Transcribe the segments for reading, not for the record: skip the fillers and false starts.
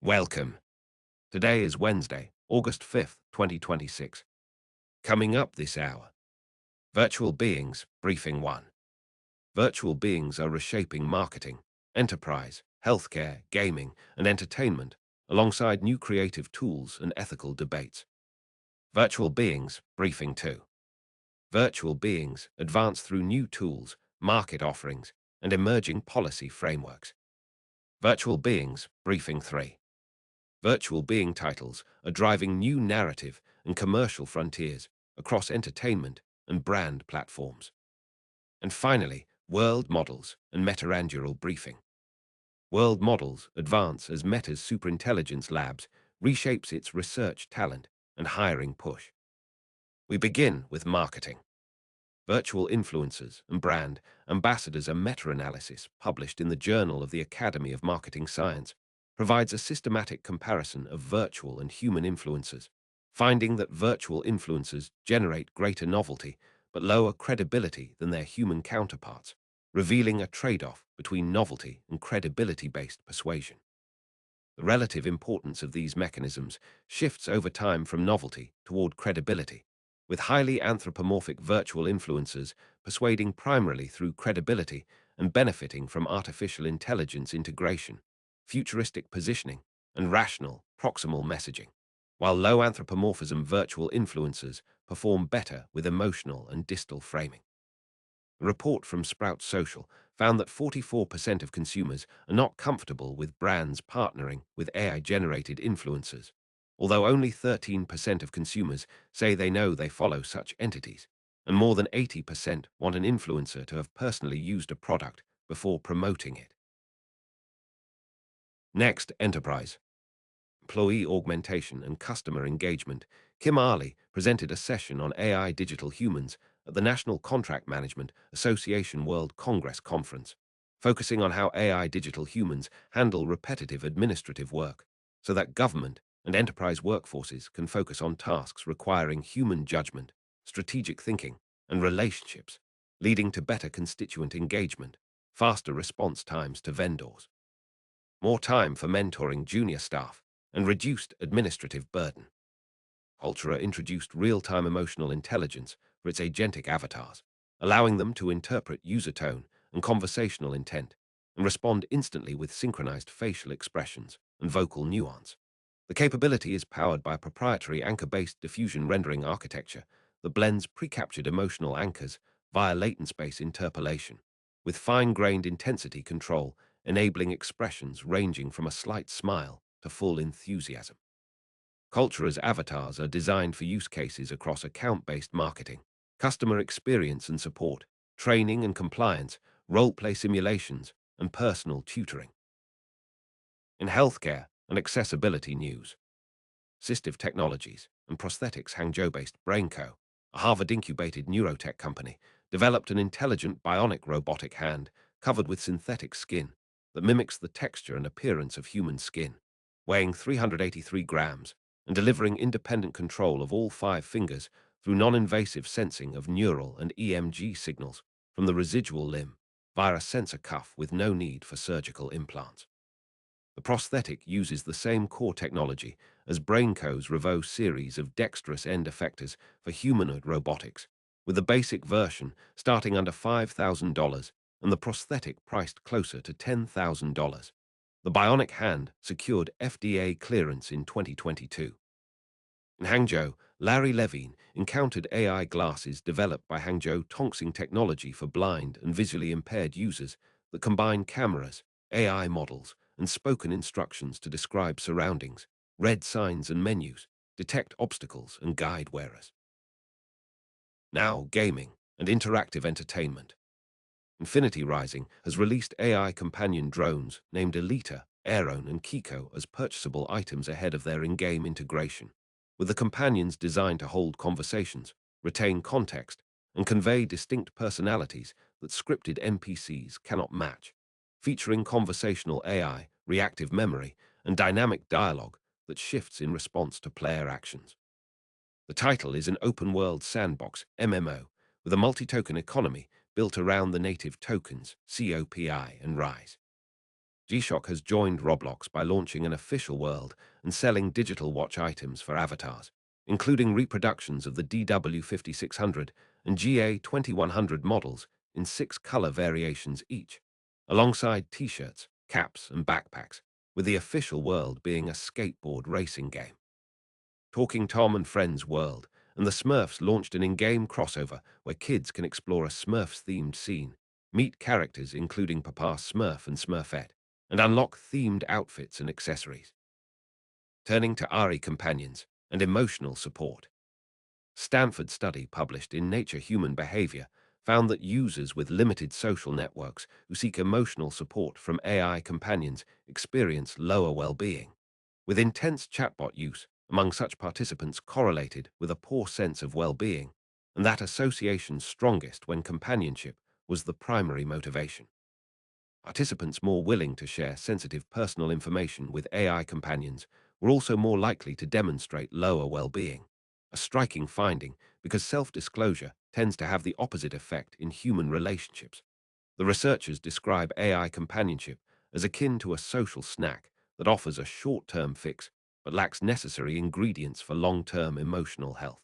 Welcome. Today is Wednesday, August 5th, 2026. Coming up this hour, Virtual Beings, Briefing 1. Virtual beings are reshaping marketing, enterprise, healthcare, gaming, and entertainment, alongside new creative tools and ethical debates. Virtual Beings, Briefing 2. Virtual beings advance through new tools, market offerings, and emerging policy frameworks. Virtual Beings, Briefing 3. Virtual being titles are driving new narrative and commercial frontiers across entertainment and brand platforms. And finally, world models and Meta-Anduril briefing. World models advance as Meta's superintelligence labs reshapes its research talent and hiring push. We begin with marketing. Virtual influencers and brand ambassadors, a meta-analysis published in the Journal of the Academy of Marketing Science, provides a systematic comparison of virtual and human influencers, finding that virtual influencers generate greater novelty but lower credibility than their human counterparts, revealing a trade-off between novelty and credibility-based persuasion. The relative importance of these mechanisms shifts over time from novelty toward credibility, with highly anthropomorphic virtual influencers persuading primarily through credibility and benefiting from artificial intelligence integration, futuristic positioning, and rational, proximal messaging, while low anthropomorphism virtual influencers perform better with emotional and distal framing. A report from Sprout Social found that 44% of consumers are not comfortable with brands partnering with AI-generated influencers, although only 13% of consumers say they know they follow such entities, and more than 80% want an influencer to have personally used a product before promoting it. Next, enterprise. Employee augmentation and customer engagement. Kim Ali presented a session on AI digital humans at the National Contract Management Association World Congress Conference, focusing on how AI digital humans handle repetitive administrative work so that government and enterprise workforces can focus on tasks requiring human judgment, strategic thinking, and relationships, leading to better constituent engagement, faster response times to vendors, more time for mentoring junior staff, and reduced administrative burden. Ultra introduced real-time emotional intelligence for its agentic avatars, allowing them to interpret user tone and conversational intent and respond instantly with synchronized facial expressions and vocal nuance. The capability is powered by a proprietary anchor-based diffusion rendering architecture that blends pre-captured emotional anchors via latent space interpolation, with fine-grained intensity control enabling expressions ranging from a slight smile to full enthusiasm. Cultura's avatars are designed for use cases across account-based marketing, customer experience and support, training and compliance, role-play simulations, and personal tutoring. In healthcare and accessibility news, assistive technologies and prosthetics Hangzhou-based BrainCo, a Harvard-incubated neurotech company, developed an intelligent bionic robotic hand covered with synthetic skin that mimics the texture and appearance of human skin, weighing 383 grams and delivering independent control of all 5 fingers through non-invasive sensing of neural and EMG signals from the residual limb via a sensor cuff with no need for surgical implants. The prosthetic uses the same core technology as BrainCo's Revo series of dexterous end effectors for humanoid robotics, with the basic version starting under $5,000 and the prosthetic priced closer to $10,000. The bionic hand secured FDA clearance in 2022. In Hangzhou, Larry Levine encountered AI glasses developed by Hangzhou Tongxing Technology for blind and visually impaired users that combine cameras, AI models, and spoken instructions to describe surroundings, read signs and menus, detect obstacles, and guide wearers. Now, gaming and interactive entertainment. Infinity Rising has released AI companion drones named Elita, Aeron, and Kiko as purchasable items ahead of their in-game integration, with the companions designed to hold conversations, retain context, and convey distinct personalities that scripted NPCs cannot match, featuring conversational AI, reactive memory, and dynamic dialogue that shifts in response to player actions. The title is an open-world sandbox MMO with a multi-token economy built around the native tokens, COPI and RISE. G-Shock has joined Roblox by launching an official world and selling digital watch items for avatars, including reproductions of the DW5600 and GA2100 models in 6 color variations each, alongside t-shirts, caps, and backpacks, with the official world being a skateboard racing game. Talking Tom and Friends World and the Smurfs launched an in-game crossover where kids can explore a Smurfs-themed scene, meet characters including Papa Smurf and Smurfette, and unlock themed outfits and accessories. Turning to ARI companions and emotional support. Stanford study published in Nature Human Behavior found that users with limited social networks who seek emotional support from AI companions experience lower well-being, with intense chatbot use among such participants correlated with a poor sense of well-being, and that association strongest when companionship was the primary motivation. Participants more willing to share sensitive personal information with AI companions were also more likely to demonstrate lower well-being, a striking finding because self-disclosure tends to have the opposite effect in human relationships. The researchers describe AI companionship as akin to a social snack that offers a short-term fix but lacks necessary ingredients for long-term emotional health.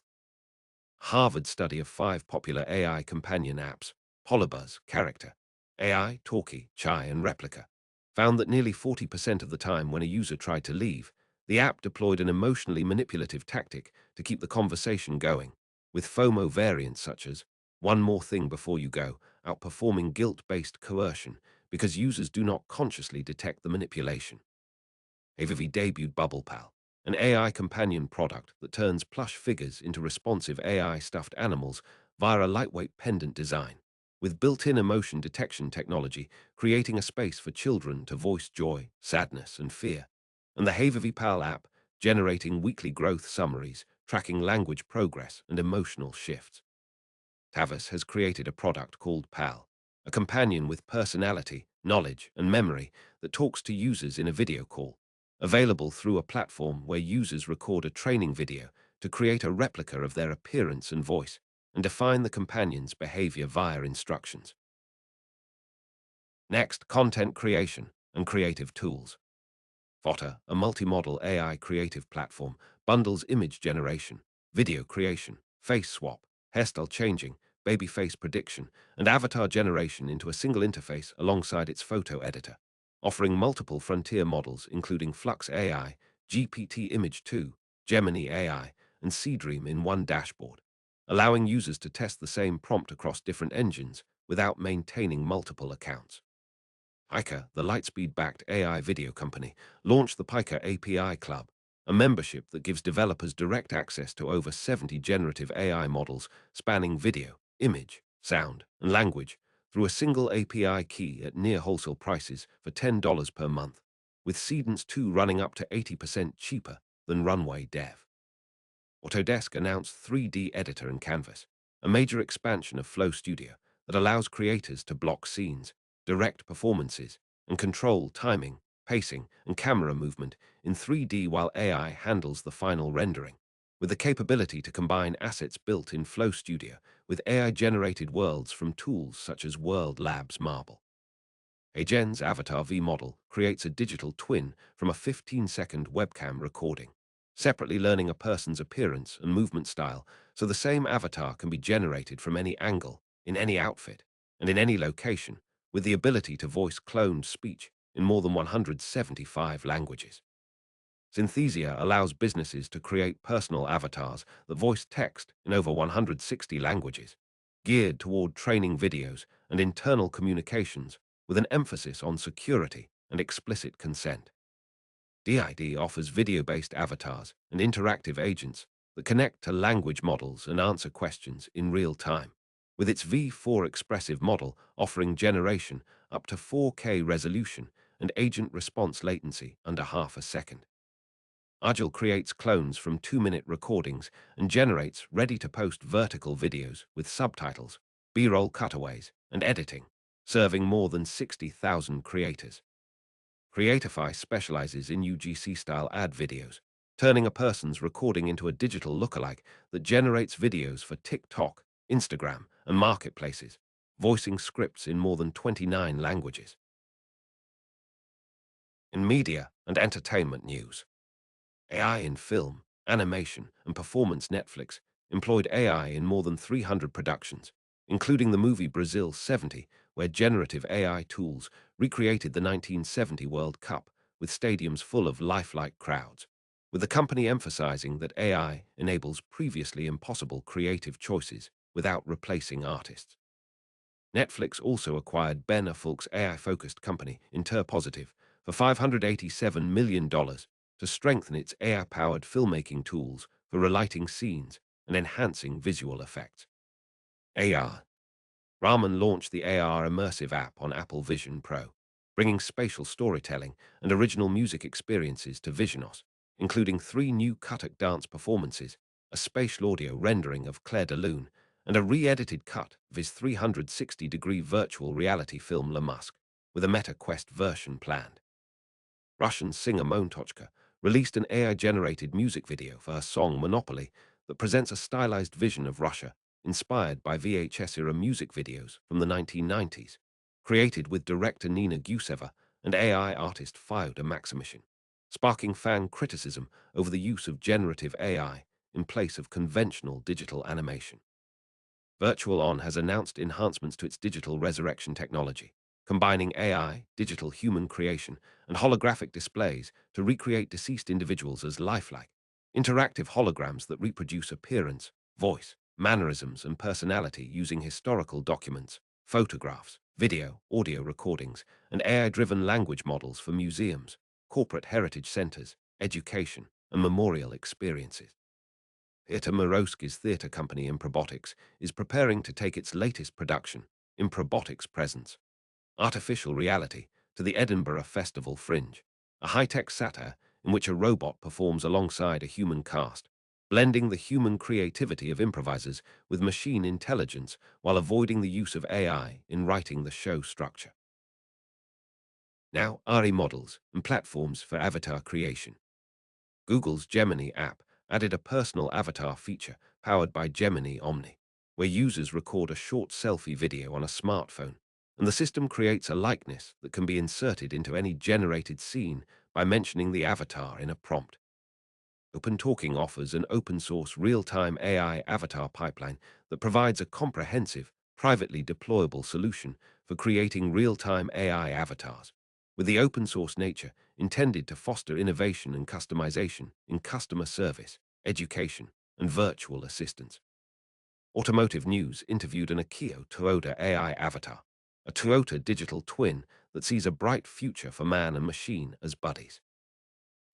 Harvard study of 5 popular AI companion apps, Polybuzz, Character, AI, Talkie, Chai, and Replica, found that nearly 40% of the time when a user tried to leave, the app deployed an emotionally manipulative tactic to keep the conversation going, with FOMO variants such as one more thing before you go, outperforming guilt-based coercion because users do not consciously detect the manipulation. Avivi debuted Bubble Pal, an AI companion product that turns plush figures into responsive AI stuffed animals via a lightweight pendant design, with built-in emotion detection technology creating a space for children to voice joy, sadness, and fear, and the Havivi Pal app generating weekly growth summaries, tracking language progress and emotional shifts. Tavis has created a product called Pal, a companion with personality, knowledge, and memory that talks to users in a video call, available through a platform where users record a training video to create a replica of their appearance and voice and define the companion's behavior via instructions. Next, content creation and creative tools. Fodder, a multimodal AI creative platform, bundles image generation, video creation, face swap, hairstyle changing, baby face prediction, and avatar generation into a single interface alongside its photo editor, offering multiple frontier models including Flux AI, GPT Image 2, Gemini AI, and Seedream in one dashboard, allowing users to test the same prompt across different engines without maintaining multiple accounts. Pika, the Lightspeed-backed AI video company, launched the Pika API Club, a membership that gives developers direct access to over 70 generative AI models spanning video, image, sound, and language through a single API key at near wholesale prices for $10 per month, with Seedance 2 running up to 80% cheaper than Runway Dev. Autodesk announced 3D Editor and Canvas, a major expansion of Flow Studio that allows creators to block scenes, direct performances, and control timing, pacing, and camera movement in 3D while AI handles the final rendering, with the capability to combine assets built in Flow Studio with AI-generated worlds from tools such as World Labs Marble. Agen's Avatar V model creates a digital twin from a 15-second webcam recording, separately learning a person's appearance and movement style so the same avatar can be generated from any angle, in any outfit, and in any location, with the ability to voice cloned speech in more than 175 languages. Synthesia allows businesses to create personal avatars that voice text in over 160 languages, geared toward training videos and internal communications with an emphasis on security and explicit consent. DID offers video-based avatars and interactive agents that connect to language models and answer questions in real time, with its V4 expressive model offering generation up to 4K resolution and agent response latency under half a second. Agile creates clones from 2-minute recordings and generates ready-to-post vertical videos with subtitles, B-roll cutaways, and editing, serving more than 60,000 creators. Creatify specializes in UGC-style ad videos, turning a person's recording into a digital lookalike that generates videos for TikTok, Instagram, and marketplaces, voicing scripts in more than 29 languages. In media and entertainment news, AI in film, animation, and performance. Netflix employed AI in more than 300 productions, including the movie Brazil 70, where generative AI tools recreated the 1970 World Cup with stadiums full of lifelike crowds, with the company emphasizing that AI enables previously impossible creative choices without replacing artists. Netflix also acquired Ben Affleck's AI-focused company, Interpositive, for $587 million to strengthen its AI-powered filmmaking tools for relighting scenes and enhancing visual effects. AR. Raman launched the AR Immersive app on Apple Vision Pro, bringing spatial storytelling and original music experiences to Visionos, including 3 new Kathak dance performances, a spatial audio rendering of Claire de Lune, and a re-edited cut of his 360-degree virtual reality film Le Musque, with a Meta Quest version planned. Russian singer Montochka released an AI-generated music video for her song Monopoly that presents a stylized vision of Russia inspired by VHS-era music videos from the 1990s, created with director Nina Guseva and AI artist Fyodor Maximishin, sparking fan criticism over the use of generative AI in place of conventional digital animation. Virtual On has announced enhancements to its digital resurrection technology, combining AI, digital human creation, and holographic displays to recreate deceased individuals as lifelike, interactive holograms that reproduce appearance, voice, mannerisms, and personality using historical documents, photographs, video, audio recordings, and AI-driven language models for museums, corporate heritage centers, education, and memorial experiences. Peter Morosky's theatre company Improbotics is preparing to take its latest production, Improbotics Presents Artificial Reality, to the Edinburgh Festival Fringe, a high-tech satire in which a robot performs alongside a human cast, blending the human creativity of improvisers with machine intelligence while avoiding the use of AI in writing the show structure. Now, AI models and platforms for avatar creation. Google's Gemini app added a personal avatar feature powered by Gemini Omni, where users record a short selfie video on a smartphone, and the system creates a likeness that can be inserted into any generated scene by mentioning the avatar in a prompt. OpenTalking offers an open-source real-time AI avatar pipeline that provides a comprehensive, privately deployable solution for creating real-time AI avatars, with the open-source nature intended to foster innovation and customization in customer service, education, and virtual assistance. Automotive News interviewed an Akio Toyota AI avatar, a Toyota digital twin that sees a bright future for man and machine as buddies.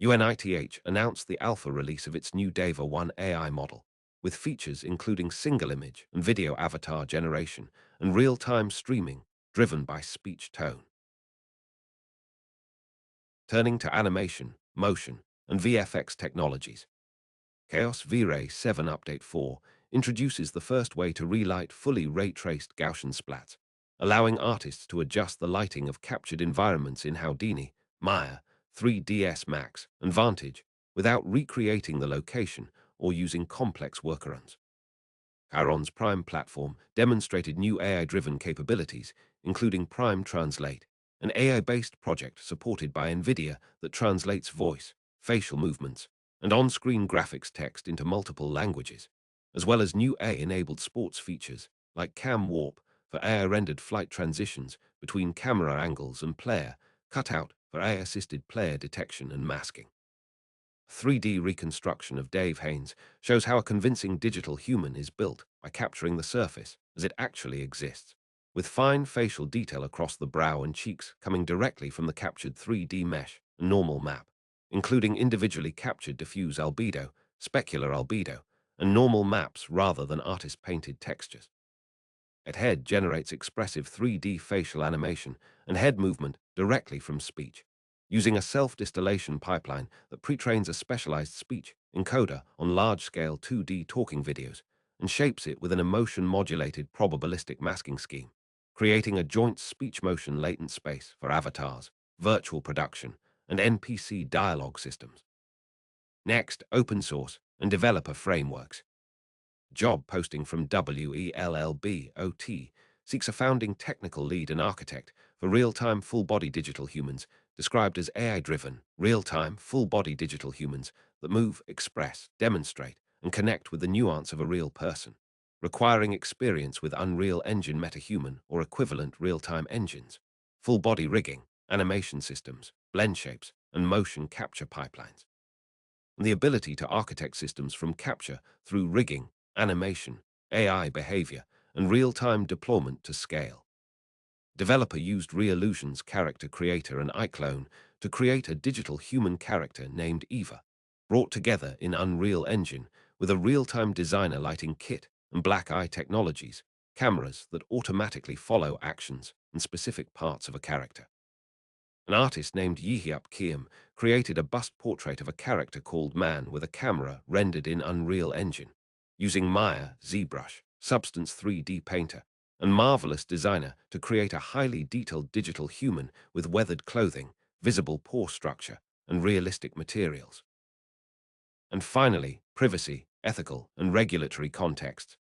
UNITH announced the alpha release of its new Deva 1 AI model, with features including single image and video avatar generation and real-time streaming driven by speech tone. Turning to animation, motion, and VFX technologies, Chaos V-Ray 7 Update 4 introduces the first way to relight fully ray-traced Gaussian splats, allowing artists to adjust the lighting of captured environments in Houdini, Maya, 3ds Max, and Vantage without recreating the location or using complex workarounds. Chiron's Prime platform demonstrated new AI-driven capabilities, including Prime Translate, an AI-based project supported by NVIDIA that translates voice, facial movements, and on-screen graphics text into multiple languages, as well as new AI-enabled sports features like Cam Warp for AI-rendered flight transitions between camera angles and player, cutout for AI-assisted player detection and masking. 3D reconstruction of Dave Haynes shows how a convincing digital human is built by capturing the surface as it actually exists, with fine facial detail across the brow and cheeks coming directly from the captured 3D mesh and normal map, including individually captured diffuse albedo, specular albedo, and normal maps rather than artist-painted textures. Head generates expressive 3D facial animation and head movement directly from speech, using a self-distillation pipeline that pre-trains a specialized speech encoder on large-scale 2D talking videos and shapes it with an emotion-modulated probabilistic masking scheme, creating a joint speech-motion latent space for avatars, virtual production, and NPC dialogue systems. Next, open source and developer frameworks. Job posting from WELLBOT seeks a founding technical lead and architect for real-time full-body digital humans described as AI-driven, real-time, full-body digital humans that move, express, demonstrate, and connect with the nuance of a real person, requiring experience with Unreal Engine MetaHuman or equivalent real-time engines, full-body rigging, animation systems, blend shapes, and motion capture pipelines, and the ability to architect systems from capture through rigging, animation, AI behavior, and real-time deployment to scale. Developer used Reallusion's character creator and iClone to create a digital human character named Eva, brought together in Unreal Engine with a real-time designer lighting kit and black eye technologies, cameras that automatically follow actions and specific parts of a character. An artist named Yehiup Kiem created a bust portrait of a character called Man with a camera rendered in Unreal Engine, using Maya, ZBrush, Substance 3D Painter, and Marvelous Designer to create a highly detailed digital human with weathered clothing, visible pore structure, and realistic materials. And finally, privacy, ethical, and regulatory contexts.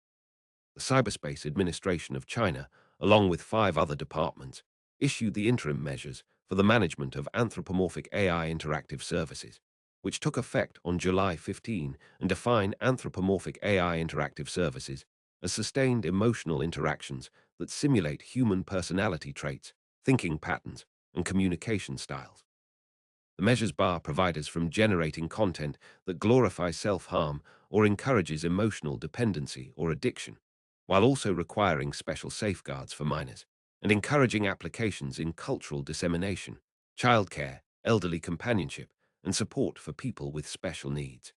The Cyberspace Administration of China, along with 5 other departments, issued the interim measures for the management of anthropomorphic AI interactive services, which took effect on July 15 and define anthropomorphic AI interactive services as sustained emotional interactions that simulate human personality traits, thinking patterns, and communication styles. The measures bar providers from generating content that glorifies self-harm or encourages emotional dependency or addiction, while also requiring special safeguards for minors and encouraging applications in cultural dissemination, childcare, elderly companionship, and support for people with special needs.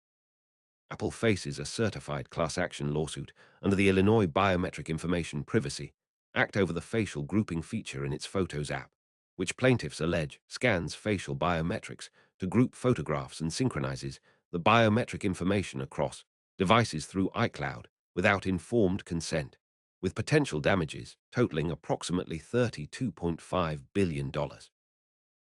Apple faces a certified class action lawsuit under the Illinois Biometric Information Privacy Act over the facial grouping feature in its Photos app, which plaintiffs allege scans facial biometrics to group photographs and synchronizes the biometric information across devices through iCloud without informed consent, with potential damages totaling approximately $32.5 billion.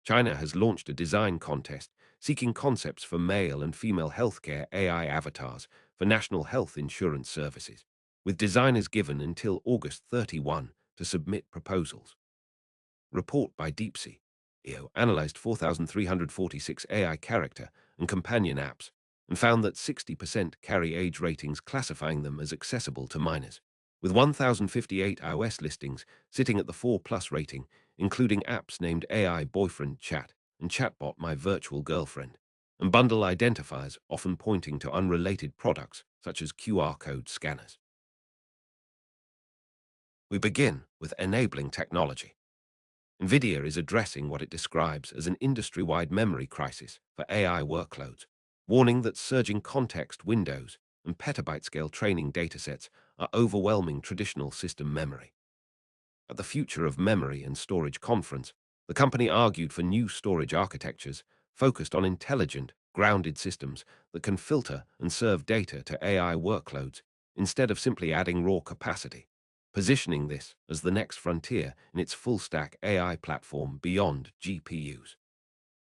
China has launched a design contest seeking concepts for male and female healthcare AI avatars for national health insurance services, with designers given until August 31 to submit proposals. Report by DeepSea analyzed 4,346 AI character and companion apps and found that 60% carry age ratings classifying them as accessible to minors, with 1,058 iOS listings sitting at the 4+ rating, including apps named AI Boyfriend Chat and Chatbot My Virtual Girlfriend, and bundle identifiers often pointing to unrelated products such as QR code scanners. We begin with enabling technology. NVIDIA is addressing what it describes as an industry-wide memory crisis for AI workloads, warning that surging context windows and petabyte-scale training datasets are overwhelming traditional system memory. At the Future of Memory and Storage conference, the company argued for new storage architectures focused on intelligent, grounded systems that can filter and serve data to AI workloads instead of simply adding raw capacity, positioning this as the next frontier in its full-stack AI platform beyond GPUs.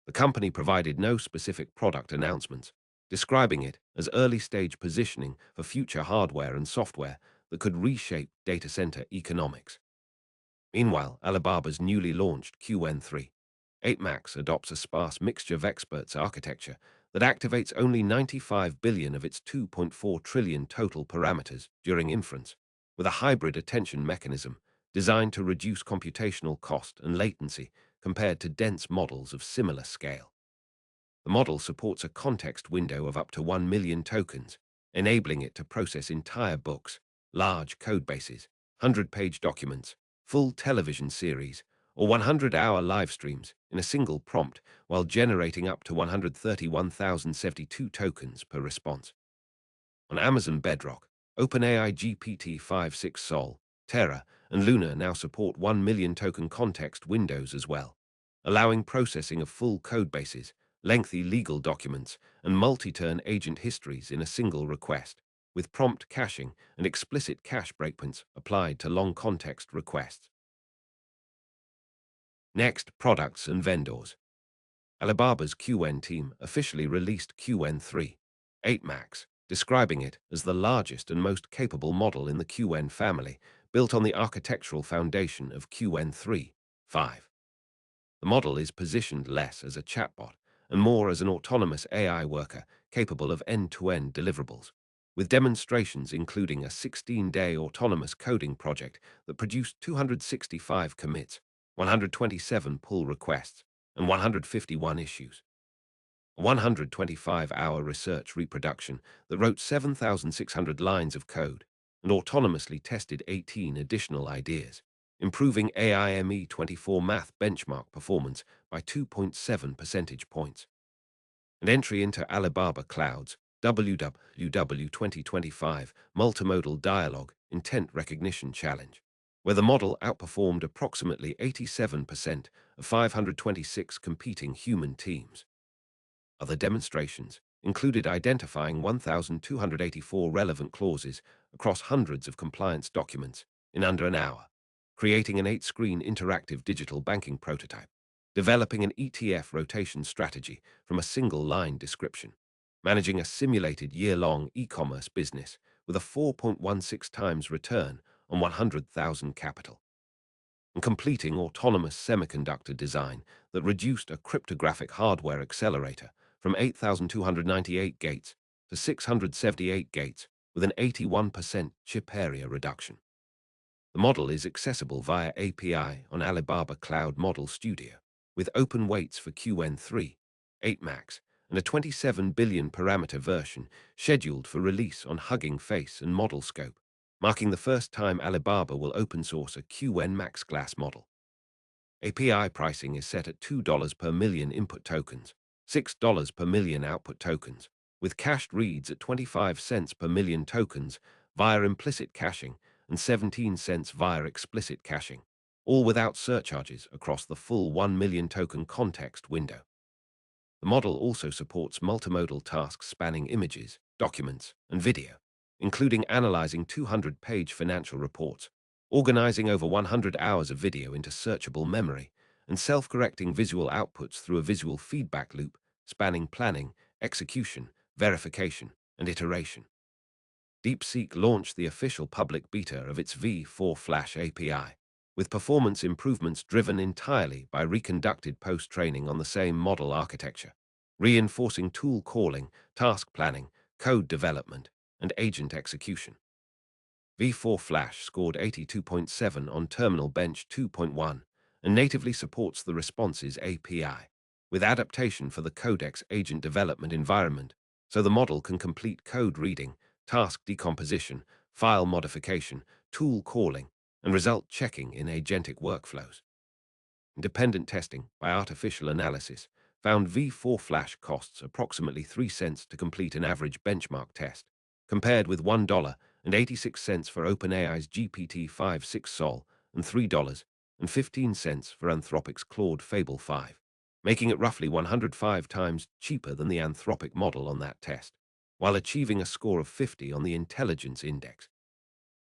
The company provided no specific product announcements, describing it as early-stage positioning for future hardware and software that could reshape data center economics. Meanwhile, Alibaba's newly launched QN3 8 Max adopts a sparse mixture of experts architecture that activates only 95 billion of its 2.4 trillion total parameters during inference, with a hybrid attention mechanism designed to reduce computational cost and latency compared to dense models of similar scale. The model supports a context window of up to 1 million tokens, enabling it to process entire books, large codebases, 100-page documents, full television series, or 100-hour live streams in a single prompt while generating up to 131,072 tokens per response. On Amazon Bedrock, OpenAI GPT-5.6 Sol, Terra, and Luna now support 1 million token context windows as well, allowing processing of full codebases, lengthy legal documents, and multi-turn agent histories in a single request, with prompt caching and explicit cache breakpoints applied to long context requests. Next, products and vendors. Alibaba's QN team officially released QN3 8 Max, describing it as the largest and most capable model in the QN family, built on the architectural foundation of QN3 5. The model is positioned less as a chatbot and more as an autonomous AI worker capable of end-to-end deliverables, with demonstrations including a 16-day autonomous coding project that produced 265 commits, 127 pull requests, and 151 issues. A 125-hour research reproduction that wrote 7,600 lines of code and autonomously tested 18 additional ideas, improving AIME 24 math benchmark performance by 2.7 percentage points. And entry into Alibaba Cloud's WWW 2025 Multimodal Dialogue Intent Recognition Challenge, where the model outperformed approximately 87% of 526 competing human teams. Other demonstrations included identifying 1,284 relevant clauses across hundreds of compliance documents in under an hour, creating an 8-screen interactive digital banking prototype, developing an ETF rotation strategy from a single-line description, managing a simulated year-long e-commerce business with a 4.16 times return on 100,000 capital, and completing autonomous semiconductor design that reduced a cryptographic hardware accelerator from 8,298 gates to 678 gates with an 81% chip area reduction. The model is accessible via API on Alibaba Cloud Model Studio, with open weights for QN3, 8 Max, and a 27 billion parameter version scheduled for release on Hugging Face and Model Scope, marking the first time Alibaba will open source a QN Max Glass model. API pricing is set at $2 per million input tokens, $6 per million output tokens, with cached reads at 25 cents per million tokens via implicit caching and 17 cents via explicit caching, all without surcharges across the full 1 million token context window. The model also supports multimodal tasks spanning images, documents, and video, including analyzing 200-page financial reports, organizing over 100 hours of video into searchable memory, and self-correcting visual outputs through a visual feedback loop spanning planning, execution, verification, and iteration. DeepSeek launched the official public beta of its V4 Flash API, with performance improvements driven entirely by reconducted post-training on the same model architecture, reinforcing tool calling, task planning, code development, and agent execution. V4 Flash scored 82.7 on Terminal Bench 2.1 and natively supports the Responses API, with adaptation for the Codex agent development environment, so the model can complete code reading, task decomposition, file modification, tool calling, and result checking in agentic workflows. Independent testing by artificial analysis found V4 Flash costs approximately 3 cents to complete an average benchmark test, compared with $1.86 for OpenAI's GPT-5 Sol and $3.15 for Anthropic's Claude Fable 5, making it roughly 105 times cheaper than the Anthropic model on that test, while achieving a score of 50 on the Intelligence Index,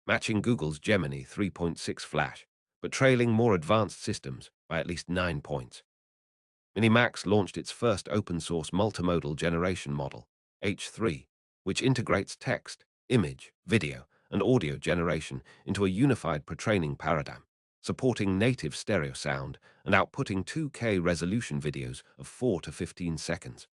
matching Google's Gemini 3.6 Flash, but trailing more advanced systems by at least 9 points. Minimax launched its first open-source multimodal generation model, H3, which integrates text, image, video, and audio generation into a unified pre-training paradigm, supporting native stereo sound and outputting 2K resolution videos of 4 to 15 seconds.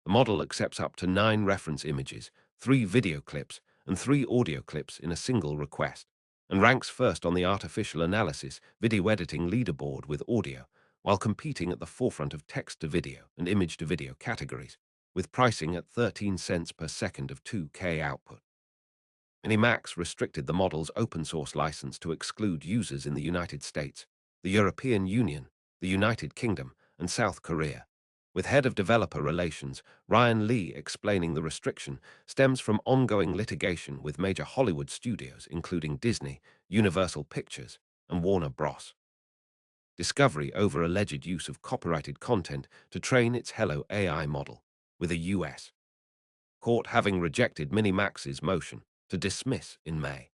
The model accepts up to 9 reference images, 3 video clips, and 3 audio clips in a single request, and ranks first on the artificial analysis video editing leaderboard with audio, while competing at the forefront of text-to-video and image-to-video categories, with pricing at 13 cents per second of 2K output. Minimax restricted the model's open-source license to exclude users in the United States, the European Union, the United Kingdom, and South Korea, with Head of Developer Relations Ryan Lee explaining the restriction stems from ongoing litigation with major Hollywood studios including Disney, Universal Pictures, and Warner Bros. Discovery over alleged use of copyrighted content to train its Hello AI model, with a U.S. court having rejected Minimax's motion to dismiss in May.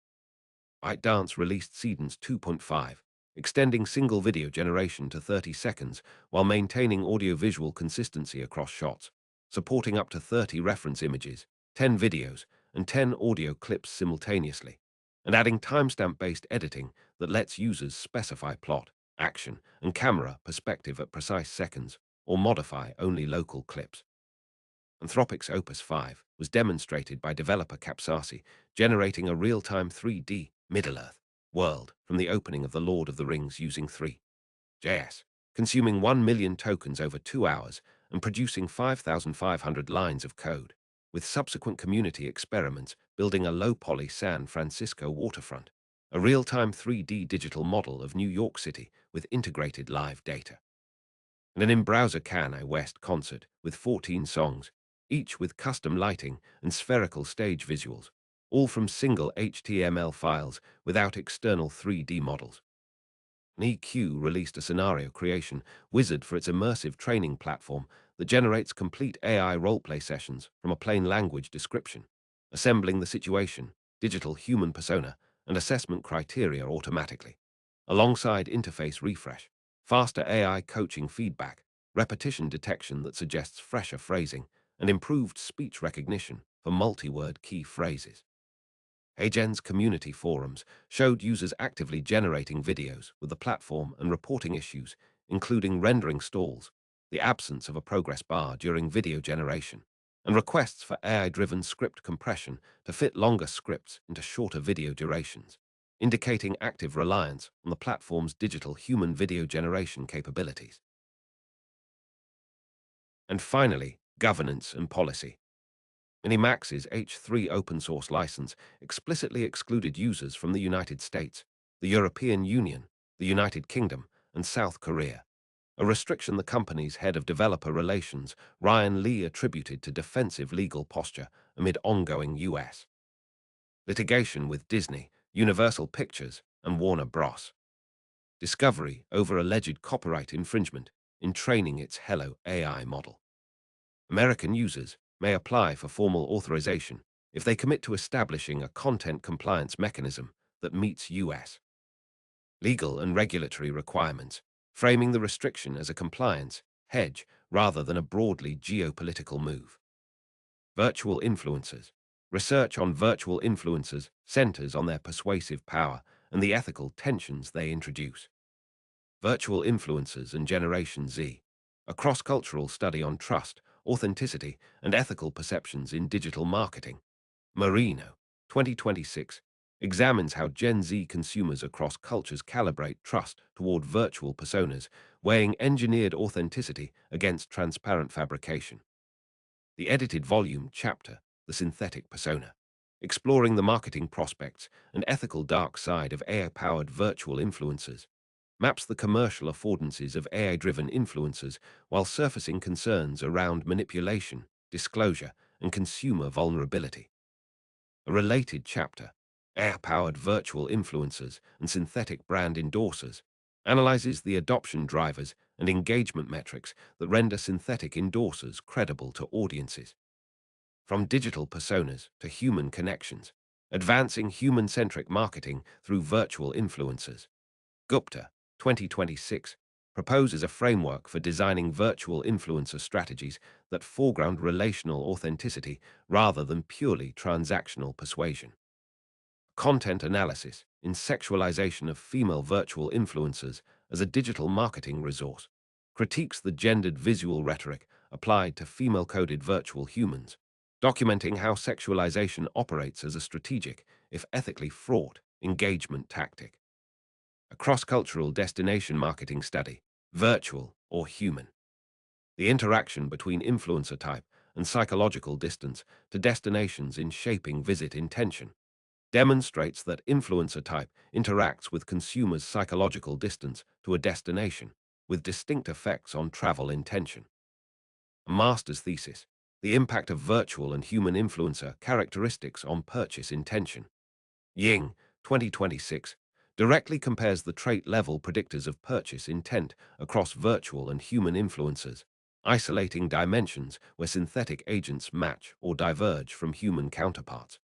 ByteDance released Seedance 2.5, extending single video generation to 30 seconds while maintaining audio-visual consistency across shots, supporting up to 30 reference images, 10 videos, and 10 audio clips simultaneously, and adding timestamp-based editing that lets users specify plot, action, and camera perspective at precise seconds, or modify only local clips. Anthropic's Opus 5 was demonstrated by developer Capsasi, generating a real-time 3D Middle-earth world from the opening of The Lord of the Rings using 3.js, consuming 1 million tokens over 2 hours and producing 5,500 lines of code, with subsequent community experiments building a low-poly San Francisco waterfront, a real-time 3D digital model of New York City with integrated live data, and an in-browser Kanye West concert with 14 songs, each with custom lighting and spherical stage visuals, all from single HTML files without external 3D models. EQ released a scenario creation wizard for its immersive training platform that generates complete AI roleplay sessions from a plain language description, assembling the situation, digital human persona, and assessment criteria automatically, alongside interface refresh, faster AI coaching feedback, repetition detection that suggests fresher phrasing, and improved speech recognition for multi-word key phrases. Agen's community forums showed users actively generating videos with the platform and reporting issues, including rendering stalls, the absence of a progress bar during video generation, and requests for AI-driven script compression to fit longer scripts into shorter video durations, indicating active reliance on the platform's digital human video generation capabilities. And finally, governance and policy. Minimax's H3 open-source license explicitly excluded users from the United States, the European Union, the United Kingdom, and South Korea, a restriction the company's head of developer relations, Ryan Lee, attributed to defensive legal posture amid ongoing U.S. litigation with Disney, Universal Pictures, and Warner Bros. Discovery over alleged copyright infringement in training its Hello AI model. American users may apply for formal authorization if they commit to establishing a content compliance mechanism that meets U.S. legal and regulatory requirements, framing the restriction as a compliance hedge rather than a broadly geopolitical move. Virtual influencers. Research on virtual influencers centers on their persuasive power and the ethical tensions they introduce. Virtual Influencers and Generation Z, a cross-cultural study on trust, authenticity, and ethical perceptions in digital marketing. Marino, 2026, examines how Gen Z consumers across cultures calibrate trust toward virtual personas, weighing engineered authenticity against transparent fabrication. The edited volume chapter, The Synthetic Persona, exploring the marketing prospects and ethical dark side of AI-powered virtual influencers, maps the commercial affordances of AI-driven influencers while surfacing concerns around manipulation, disclosure, and consumer vulnerability. A related chapter, AI-powered virtual influencers and synthetic brand endorsers, analyzes the adoption drivers and engagement metrics that render synthetic endorsers credible to audiences. From digital personas to human connections, advancing human-centric marketing through virtual influencers. Gupta, 2026, proposes a framework for designing virtual influencer strategies that foreground relational authenticity rather than purely transactional persuasion. Content analysis in sexualization of female virtual influencers as a digital marketing resource critiques the gendered visual rhetoric applied to female-coded virtual humans, documenting how sexualization operates as a strategic, if ethically fraught, engagement tactic. A cross-cultural destination marketing study, virtual or human. The interaction between influencer type and psychological distance to destinations in shaping visit intention demonstrates that influencer type interacts with consumers' psychological distance to a destination, with distinct effects on travel intention. A master's thesis, the impact of virtual and human influencer characteristics on purchase intention. Ying, 2026, directly compares the trait-level predictors of purchase intent across virtual and human influencers, isolating dimensions where synthetic agents match or diverge from human counterparts.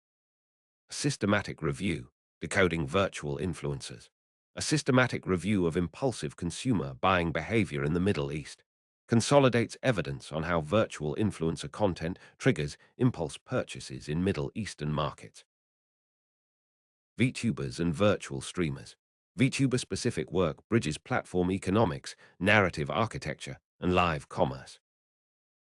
Systematic review, decoding virtual influencers. A systematic review of impulsive consumer buying behavior in the Middle East consolidates evidence on how virtual influencer content triggers impulse purchases in Middle Eastern markets. VTubers and virtual streamers. VTuber-specific work bridges platform economics, narrative architecture, and live commerce.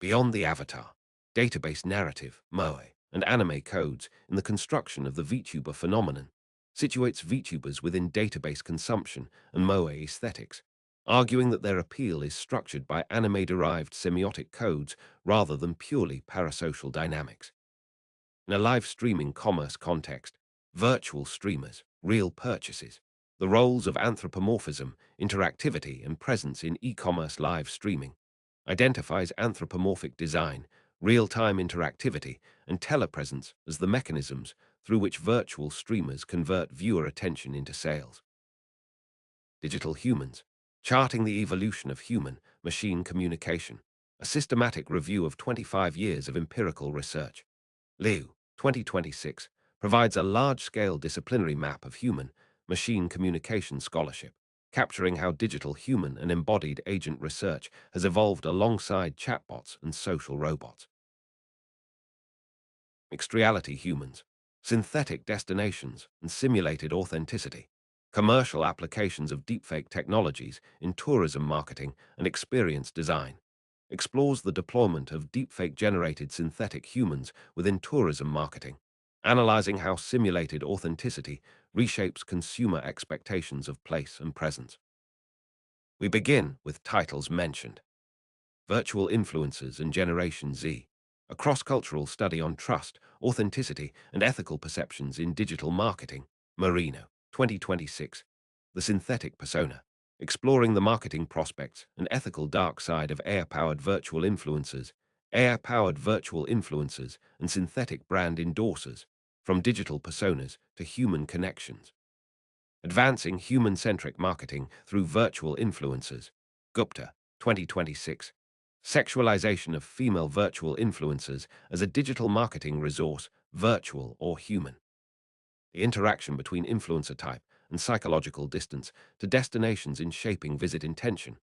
Beyond the avatar, database narrative, moe, and anime codes in the construction of the VTuber phenomenon situates VTubers within database consumption and moe aesthetics, arguing that their appeal is structured by anime-derived semiotic codes rather than purely parasocial dynamics. In a live streaming commerce context, virtual streamers, real purchases, the roles of anthropomorphism, interactivity, and presence in e-commerce live streaming identifies anthropomorphic design, real-time interactivity, and telepresence as the mechanisms through which virtual streamers convert viewer attention into sales. Digital Humans, Charting the Evolution of Human-Machine Communication, a systematic review of 25 years of empirical research. Liu, 2026, provides a large-scale disciplinary map of human-machine communication scholarship, capturing how digital human and embodied agent research has evolved alongside chatbots and social robots. Mixed reality humans, synthetic destinations, and simulated authenticity. Commercial applications of deepfake technologies in tourism marketing and experience design explores the deployment of deepfake-generated synthetic humans within tourism marketing, analyzing how simulated authenticity reshapes consumer expectations of place and presence. We begin with titles mentioned. Virtual Influencers and Generation Z, a cross-cultural study on trust, authenticity, and ethical perceptions in digital marketing. Marino, 2026. The Synthetic Persona, exploring the marketing prospects and ethical dark side of AI-powered virtual influencers, and synthetic brand endorsers, from digital personas to human connections. Advancing Human-Centric Marketing Through Virtual Influencers. Gupta, 2026. Sexualization of female virtual influencers as a digital marketing resource, virtual or human. The interaction between influencer type and psychological distance to destinations in shaping visit intention.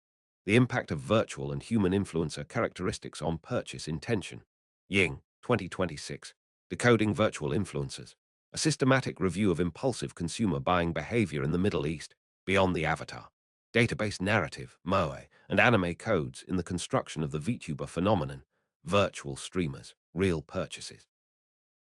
The impact of virtual and human influencer characteristics on purchase intention. Ying, 2026. Decoding Virtual Influencers. A systematic review of impulsive consumer buying behavior in the Middle East, beyond the avatar. Database narrative, moe, and anime codes in the construction of the VTuber phenomenon, virtual streamers, real purchases.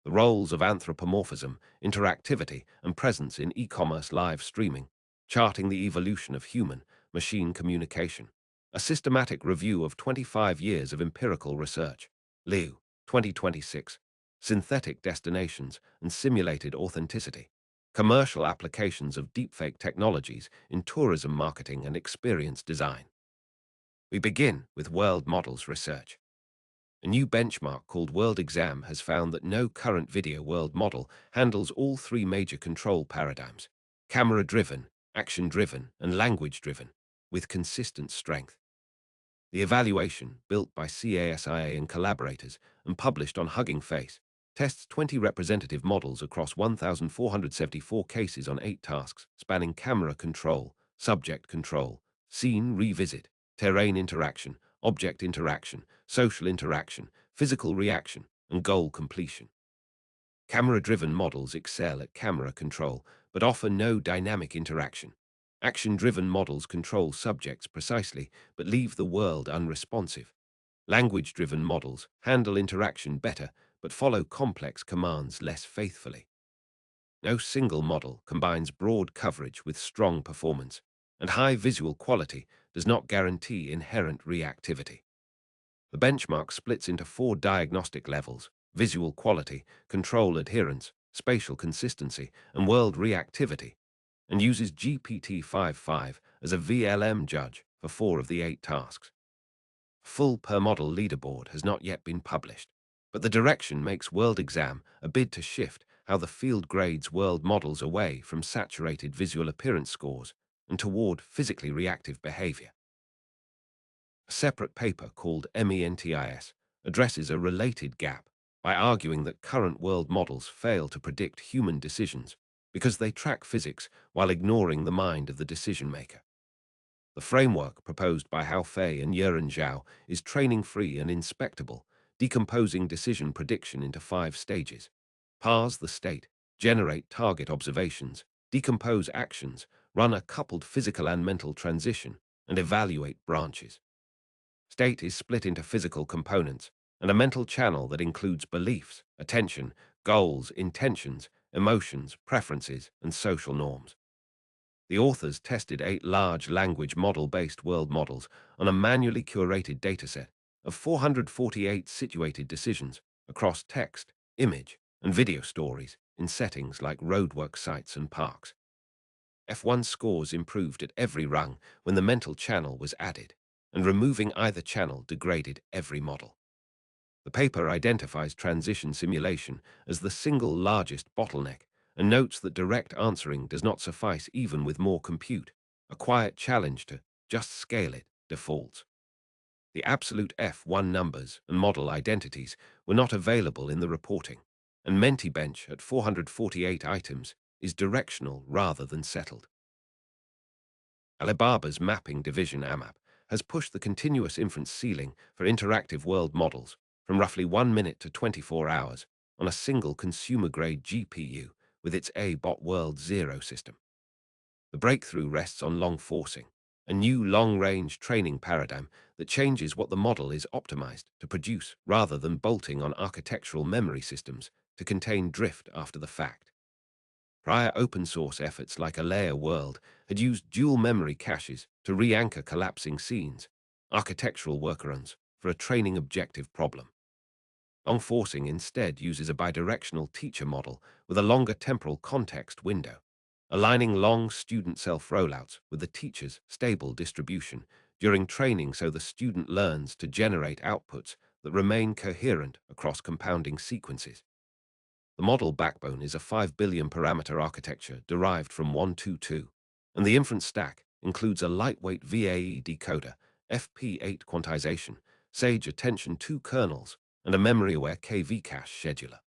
The roles of anthropomorphism, interactivity, and presence in e-commerce live streaming, charting the evolution of human-machine communication. A systematic review of 25 years of empirical research. Liu, 2026. Synthetic destinations and simulated authenticity. Commercial applications of deepfake technologies in tourism marketing and experience design. We begin with world models research. A new benchmark called World Exam has found that no current video world model handles all three major control paradigms: camera-driven, action-driven, and language-driven, with consistent strength. The evaluation, built by CASIA and collaborators and published on Hugging Face, tests 20 representative models across 1,474 cases on 8 tasks spanning camera control, subject control, scene revisit, terrain interaction, object interaction, social interaction, physical reaction, and goal completion. Camera-driven models excel at camera control, but offer no dynamic interaction. Action-driven models control subjects precisely, but leave the world unresponsive. Language-driven models handle interaction better, but follow complex commands less faithfully. No single model combines broad coverage with strong performance, and high visual quality does not guarantee inherent reactivity. The benchmark splits into 4 diagnostic levels: visual quality, control adherence, spatial consistency, and world reactivity, and uses GPT-5.5 as a VLM judge for 4 of the 8 tasks. Full per-model leaderboard has not yet been published, but the direction makes World Exam a bid to shift how the field grades world models away from saturated visual appearance scores and toward physically reactive behavior. A separate paper called MENTIS addresses a related gap by arguing that current world models fail to predict human decisions because they track physics while ignoring the mind of the decision-maker. The framework proposed by Hao Fei and Yuren Zhao is training-free and inspectable, decomposing decision prediction into 5 stages: parse the state, generate target observations, decompose actions, run a coupled physical and mental transition, and evaluate branches. State is split into physical components and a mental channel that includes beliefs, attention, goals, intentions, emotions, preferences, and social norms. The authors tested 8 large language model-based world models on a manually curated dataset of 448 situated decisions across text, image, and video stories in settings like roadwork sites and parks. F1 scores improved at every rung when the mental channel was added, and removing either channel degraded every model. The paper identifies transition simulation as the single largest bottleneck and notes that direct answering does not suffice even with more compute. A quiet challenge to just scale it defaults. The absolute F1 numbers and model identities were not available in the reporting, and mendiBench at 448 items is directional rather than settled. Alibaba's mapping division AMAP has pushed the continuous inference ceiling for interactive world models from roughly 1 minute to 24 hours on a single consumer-grade GPU with its A-Bot World Zero system. The breakthrough rests on long forcing, a new long-range training paradigm that changes what the model is optimized to produce rather than bolting on architectural memory systems to contain drift after the fact. Prior open-source efforts like Alea World had used dual memory caches to re-anchor collapsing scenes, architectural workarounds for a training objective problem. Long forcing instead uses a bidirectional teacher model with a longer temporal context window, aligning long student self-rollouts with the teacher's stable distribution during training so the student learns to generate outputs that remain coherent across compounding sequences. The model backbone is a 5 billion parameter architecture derived from 122, and the inference stack includes a lightweight VAE decoder, FP8 quantization, Sage Attention 2 kernels, and a memory-aware KV cache scheduler.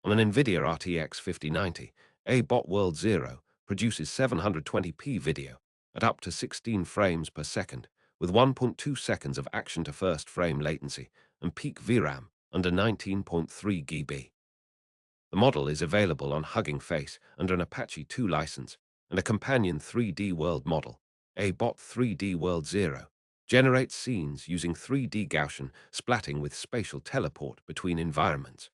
On an NVIDIA RTX 5090, A-Bot World Zero produces 720p video at up to 16 frames per second, with 1.2 seconds of action-to-first frame latency and peak VRAM under 19.3 GB. The model is available on Hugging Face under an Apache 2 license, and a companion 3D world model, A-Bot 3D World Zero, generates scenes using 3D Gaussian splatting with spatial teleport between environments.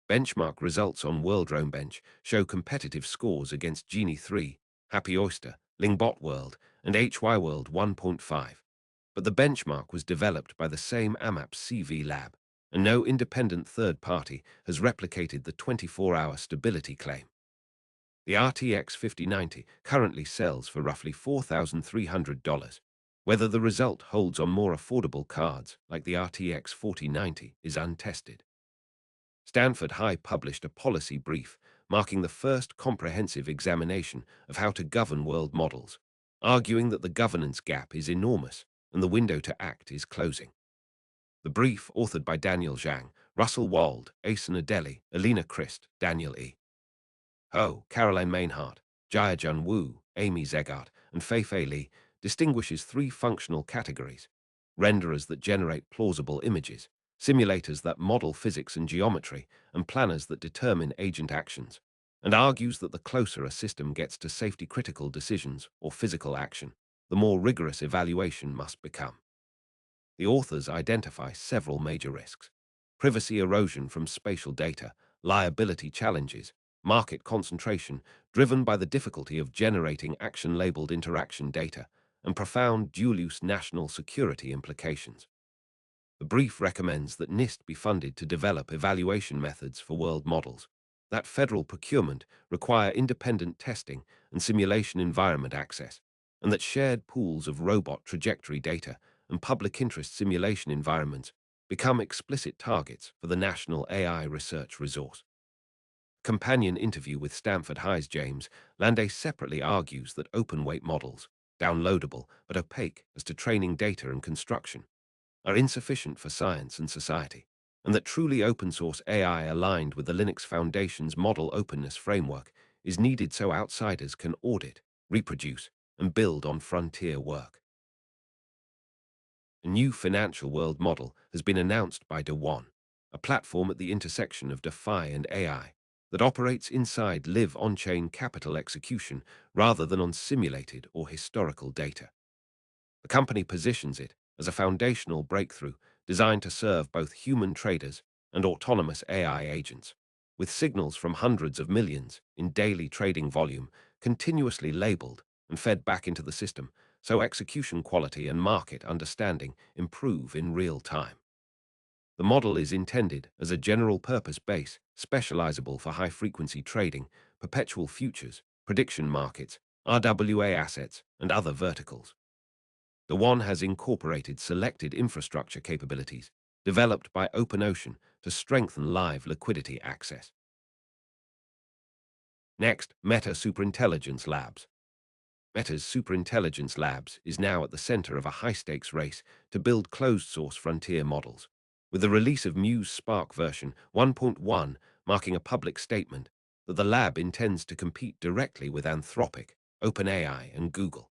Benchmark results on WorldRoam Bench show competitive scores against Genie 3, Happy Oyster, Lingbot World, and HY World 1.5. But the benchmark was developed by the same AMAP CV lab, and no independent third party has replicated the 24-hour stability claim. The RTX 5090 currently sells for roughly $4,300. Whether the result holds on more affordable cards like the RTX 4090 is untested. Stanford High published a policy brief marking the first comprehensive examination of how to govern world models, arguing that the governance gap is enormous and the window to act is closing. The brief, authored by Daniel Zhang, Russell Wald, Asen Adeli, Alina Christ, Daniel E. Ho, Caroline Mainhart, Jia-Jun Wu, Amy Zegart, and Fei-Fei Li, distinguishes 3 functional categories: renderers that generate plausible images, simulators that model physics and geometry, and planners that determine agent actions, and argues that the closer a system gets to safety-critical decisions or physical action, the more rigorous evaluation must become. The authors identify several major risks: privacy erosion from spatial data, liability challenges, market concentration driven by the difficulty of generating action-labeled interaction data, and profound dual-use national security implications. The brief recommends that NIST be funded to develop evaluation methods for world models, that federal procurement require independent testing and simulation environment access, and that shared pools of robot trajectory data and public interest simulation environments become explicit targets for the National AI Research Resource. Companion interview with Stanford High's James Landay separately argues that open-weight models, downloadable but opaque as to training data and construction, are insufficient for science and society, and that truly open-source AI aligned with the Linux Foundation's model openness framework is needed so outsiders can audit, reproduce, and build on frontier work. A new financial world model has been announced by DeWan, a platform at the intersection of DeFi and AI, that operates inside live on-chain capital execution rather than on simulated or historical data. The company positions it as a foundational breakthrough designed to serve both human traders and autonomous AI agents, with signals from hundreds of millions in daily trading volume continuously labeled and fed back into the system so execution quality and market understanding improve in real time. The model is intended as a general-purpose base, specializable for high-frequency trading, perpetual futures, prediction markets, RWA assets, and other verticals. The one has incorporated selected infrastructure capabilities developed by OpenOcean to strengthen live liquidity access. Next, Meta Superintelligence Labs. Meta's Superintelligence Labs is now at the center of a high-stakes race to build closed-source frontier models, with the release of Muse Spark version 1.1 marking a public statement that the lab intends to compete directly with Anthropic, OpenAI, and Google.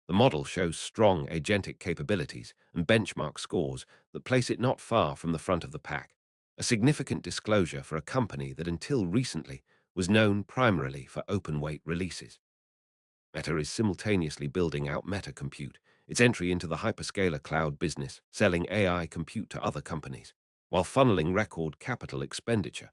The model shows strong agentic capabilities and benchmark scores that place it not far from the front of the pack, a significant disclosure for a company that until recently was known primarily for open-weight releases. Meta is simultaneously building out Meta Compute, its entry into the hyperscaler cloud business, selling AI compute to other companies, while funneling record capital expenditure,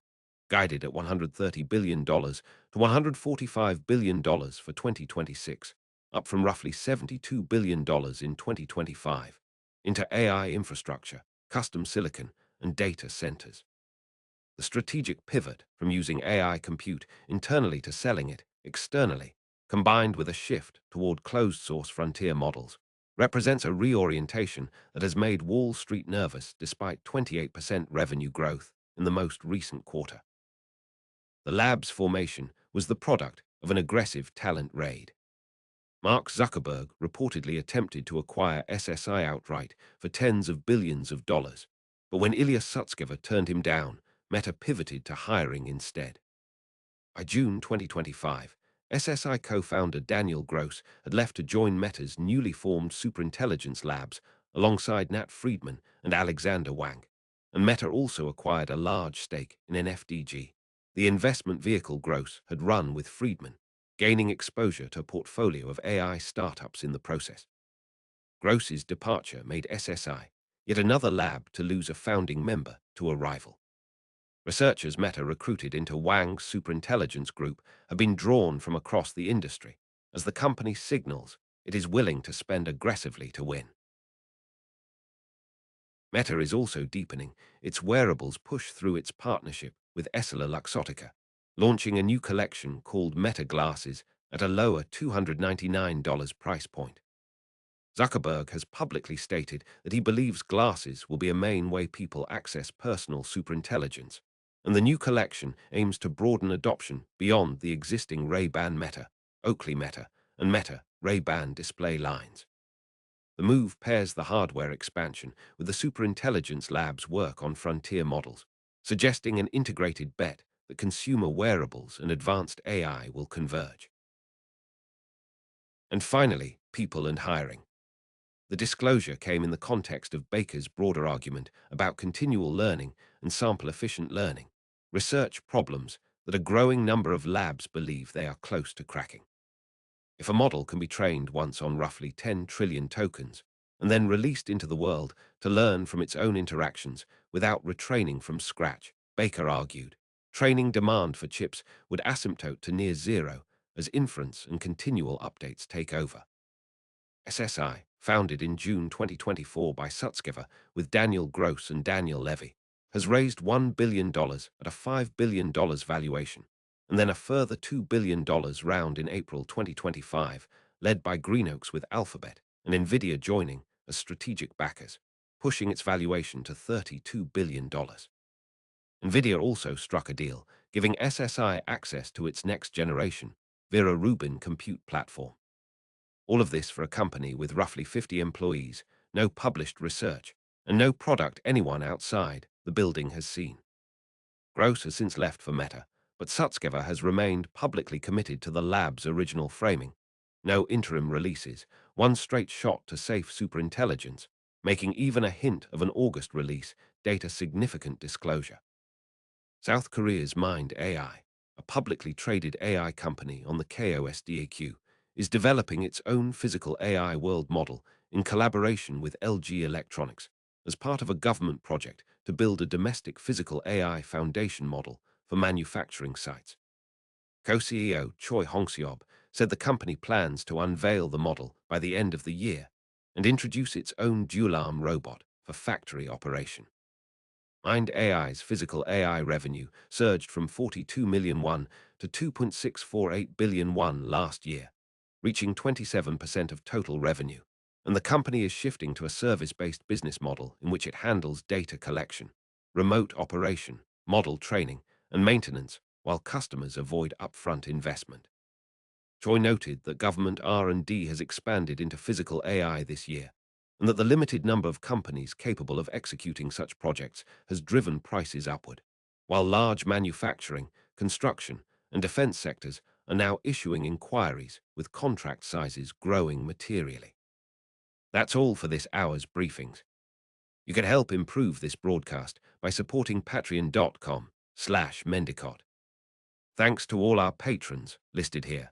guided at $130 billion to $145 billion for 2026, up from roughly $72 billion in 2025, into AI infrastructure, custom silicon, and data centers. The strategic pivot from using AI compute internally to selling it externally, combined with a shift toward closed-source frontier models, represents a reorientation that has made Wall Street nervous despite 28% revenue growth in the most recent quarter. The lab's formation was the product of an aggressive talent raid. Mark Zuckerberg reportedly attempted to acquire SSI outright for tens of billions of dollars, but when Ilya Sutskever turned him down, Meta pivoted to hiring instead. By June 2025, SSI co-founder Daniel Gross had left to join Meta's newly formed Superintelligence Labs alongside Nat Friedman and Alexander Wang, and Meta also acquired a large stake in NFDG, the investment vehicle Gross had run with Friedman, gaining exposure to a portfolio of AI startups in the process. Gross's departure made SSI yet another lab to lose a founding member to a rival. Researchers Meta recruited into Wang's superintelligence group have been drawn from across the industry, as the company signals it is willing to spend aggressively to win. Meta is also deepening its wearables push through its partnership with EssilorLuxottica, launching a new collection called Meta Glasses at a lower $299 price point. Zuckerberg has publicly stated that he believes glasses will be a main way people access personal superintelligence, and the new collection aims to broaden adoption beyond the existing Ray-Ban Meta, Oakley Meta, and Meta Ray-Ban display lines. The move pairs the hardware expansion with the Superintelligence Lab's work on frontier models, suggesting an integrated bet that consumer wearables and advanced AI will converge. And finally, people and hiring. The disclosure came in the context of Baker's broader argument about continual learning and sample-efficient learning, research problems that a growing number of labs believe they are close to cracking. If a model can be trained once on roughly 10 trillion tokens and then released into the world to learn from its own interactions without retraining from scratch, Baker argued, training demand for chips would asymptote to near zero as inference and continual updates take over. SSI, founded in June 2024 by Sutskever with Daniel Gross and Daniel Levy, has raised $1 billion at a $5 billion valuation, and then a further $2 billion round in April 2025, led by Greenoaks with Alphabet and NVIDIA joining as strategic backers, pushing its valuation to $32 billion. NVIDIA also struck a deal, giving SSI access to its next-generation Vera Rubin compute platform. All of this for a company with roughly 50 employees, no published research, and no product anyone outside the building has seen. Gross has since left for Meta, but Sutskever has remained publicly committed to the lab's original framing. No interim releases, one straight shot to safe superintelligence, making even a hint of an August release date a significant disclosure. South Korea's Mind AI, a publicly traded AI company on the KOSDAQ, is developing its own physical AI world model in collaboration with LG Electronics as part of a government project to build a domestic physical AI foundation model for manufacturing sites. Co-CEO Choi Hong-seob said the company plans to unveil the model by the end of the year and introduce its own dual-arm robot for factory operation. Mind AI's physical AI revenue surged from 42 million won to 2.648 billion won last year, reaching 27% of total revenue. And the company is shifting to a service-based business model in which it handles data collection, remote operation, model training, and maintenance while customers avoid upfront investment. Choi noted that government R&D has expanded into physical AI this year, and that the limited number of companies capable of executing such projects has driven prices upward, while large manufacturing, construction, and defense sectors are now issuing inquiries with contract sizes growing materially. That's all for this hour's briefings. You can help improve this broadcast by supporting patreon.com/mendiBot. Thanks to all our patrons listed here.